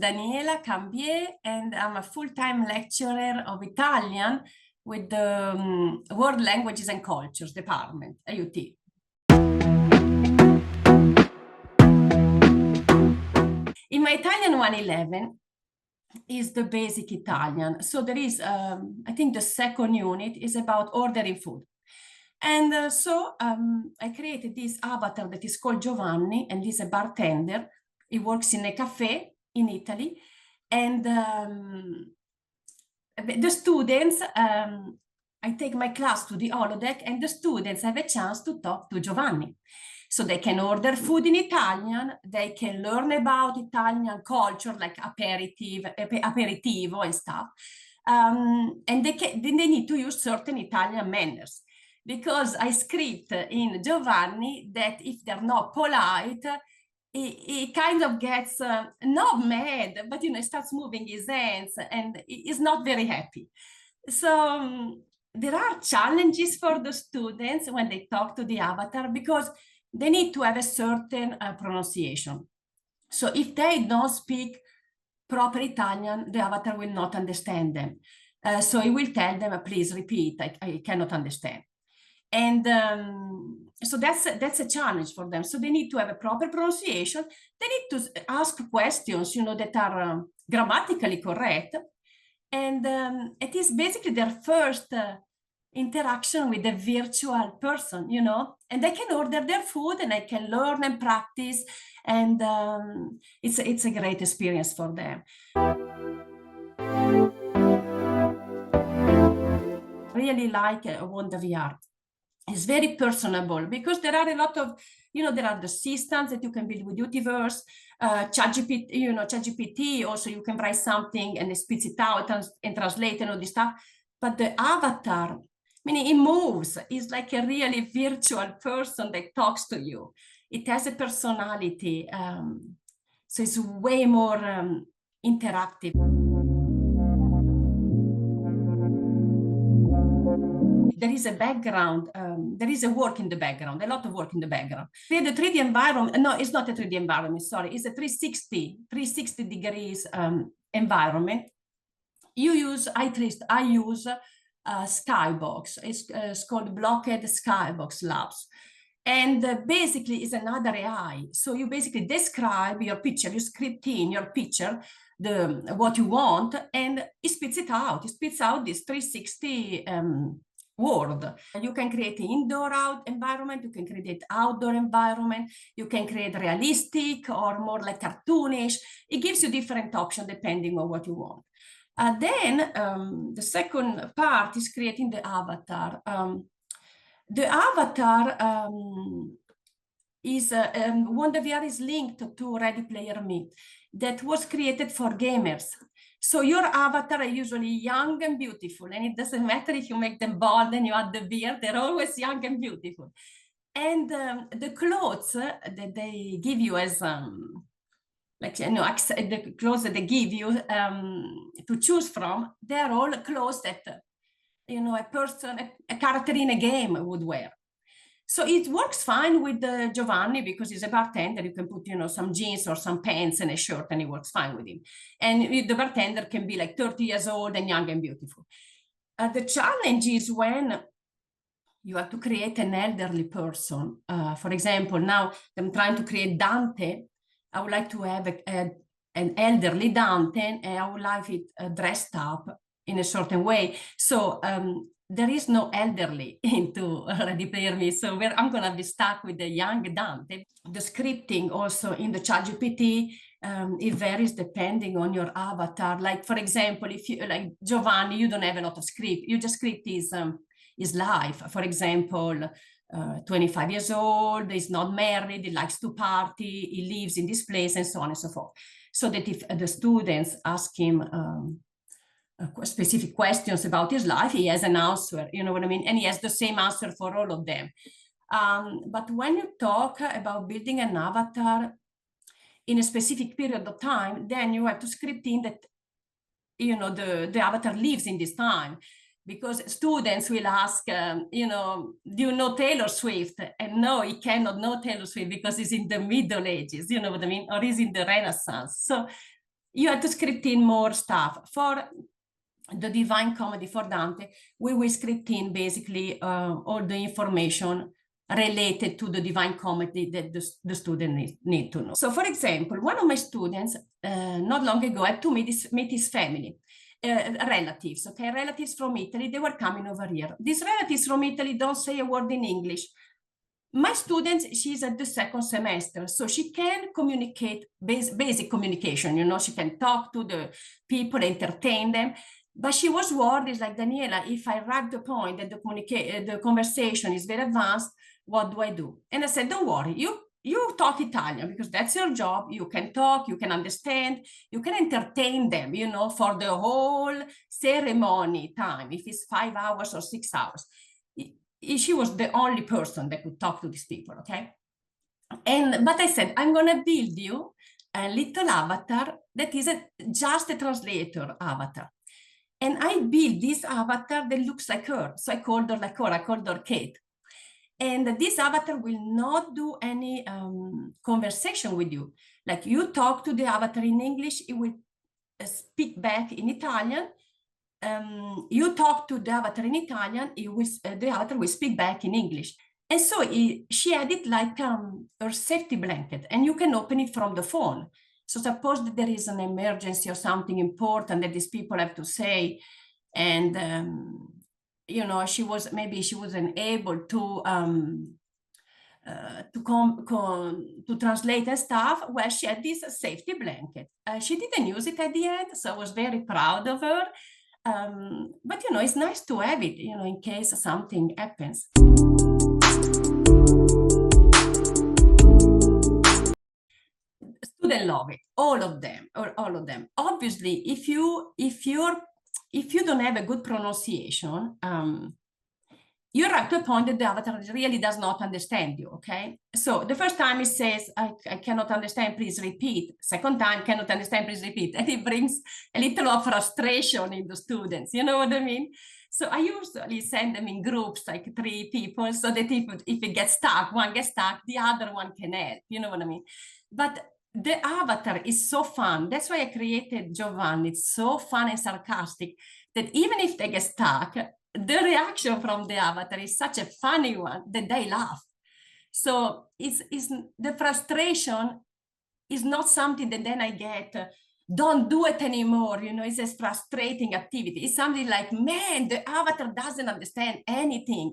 Daniela Cambie, and I'm a full-time lecturer of Italian with the World Languages and Cultures Department, AUT. In my Italian 111 is the basic Italian. So there is, I think the second unit is about ordering food. And I created this avatar that is called Giovanni, and he's a bartender. He works in a cafe in Italy. And the students, I take my class to the holodeck, and the students have a chance to talk to Giovanni. So they can order food in Italian, they can learn about Italian culture, like aperitivo and stuff. And they need to use certain Italian manners. Because I script in Giovanni that if they're not polite, he kind of gets not mad, but he starts moving his hands and is not very happy. So there are challenges for the students when they talk to the avatar because they need to have a certain pronunciation. So if they don't speak proper Italian, the avatar will not understand them. So he will tell them, please repeat, I cannot understand. And so that's a challenge for them. So they need to have a proper pronunciation. They need to ask questions, that are grammatically correct. And it is basically their first interaction with a virtual person, and they can order their food and they can learn and practice. And it's a great experience for them. Really like Wonder VR. It's very personable because there are a lot of, there are the systems that you can build with Utiverse, ChatGPT, also you can write something and it spits it out and translate and all this stuff. But the avatar, meaning it moves, is like a really virtual person that talks to you. It has a personality, so it's way more interactive. There is a background, there is a work in the background, a lot of work in the background. We had a 3D environment, no, it's not a 3D environment, sorry, it's a 360 degrees environment. I use Skybox, it's called Blocked Skybox Labs. And basically it's another AI. So you basically describe your picture, you script in your picture, what you want, and it spits it out. It spits out this 360 world. You can create an indoor environment, you can create outdoor environment, you can create realistic or more like cartoonish. It gives you different options depending on what you want. Then the second part is creating the avatar. The avatar is Wonder VR is linked to Ready Player Me, that was created for gamers. So your avatar are usually young and beautiful, and it doesn't matter if you make them bald and you add the beard, they're always young and beautiful. And the clothes that they give you as the clothes that they give you to choose from, they're all clothes that a character in a game would wear. So it works fine with Giovanni because he's a bartender. You can put, some jeans or some pants and a shirt, and it works fine with him. And the bartender can be like 30 years old and young and beautiful. The challenge is when you have to create an elderly person. For example, now I'm trying to create Dante. I would like to have an elderly Dante, and I would like it dressed up in a certain way. So there is no elderly into Ready Player Me, so I'm going to be stuck with the young Dante. The scripting also in the ChatGPT, it varies depending on your avatar. Like, for example, if you like Giovanni, you don't have a lot of script. You just script his life. For example, 25 years old, he's not married, he likes to party, he lives in this place, and so on and so forth. So that if the students ask him specific questions about his life, he has an answer, you know what I mean? And he has the same answer for all of them. But when you talk about building an avatar in a specific period of time, then you have to script in that, the avatar lives in this time. Because students will ask, do you know Taylor Swift? And no, he cannot know Taylor Swift because he's in the Middle Ages, you know what I mean? Or he's in the Renaissance. So you had to script in more stuff. For the Divine Comedy for Dante, we will script in basically all the information related to the Divine Comedy that the student need to know. So for example, one of my students not long ago had to meet his family. Relatives, okay, relatives from Italy, they were coming over here. These relatives from Italy don't say a word in English. My student, she's at the second semester, so she can communicate, basic communication, you know, she can talk to the people, entertain them, but she was worried, is like, Daniela, if I arrive to the point that the conversation is very advanced, what do I do? And I said, don't worry, you talk Italian because that's your job. You can talk, you can understand, you can entertain them, you know, for the whole ceremony time, if it's 5 hours or 6 hours. She was the only person that could talk to these people, okay? But I said, I'm gonna build you a little avatar that is just a translator avatar. And I built this avatar that looks like her. So I called her like her, I called her Kate. And this avatar will not do any conversation with you. Like you talk to the avatar in English, it will speak back in Italian. You talk to the avatar in Italian, the avatar will speak back in English. And so she had it like her safety blanket, and you can open it from the phone. So suppose that there is an emergency or something important that these people have to say, and you know, maybe she wasn't able to translate and stuff. Well, she had this safety blanket. She didn't use it at the end, so I was very proud of her. But you know, it's nice to have it, you know, in case something happens. Students love it, all of them. Obviously, if you don't have a good pronunciation, you arrive to a point that the avatar really does not understand you, okay? So the first time it says, I cannot understand, please repeat. Second time, cannot understand, please repeat. And it brings a little of frustration in the students, you know what I mean? So I usually send them in groups, like 3 people, so that if it gets stuck, one gets stuck, the other one can help, you know what I mean? But the avatar is so fun. That's why I created Giovanni. It's so fun and sarcastic that even if they get stuck, the reaction from the avatar is such a funny one that they laugh. So it's the frustration is not something that then I get, don't do it anymore, you know, it's a frustrating activity. It's something like, man, the avatar doesn't understand anything.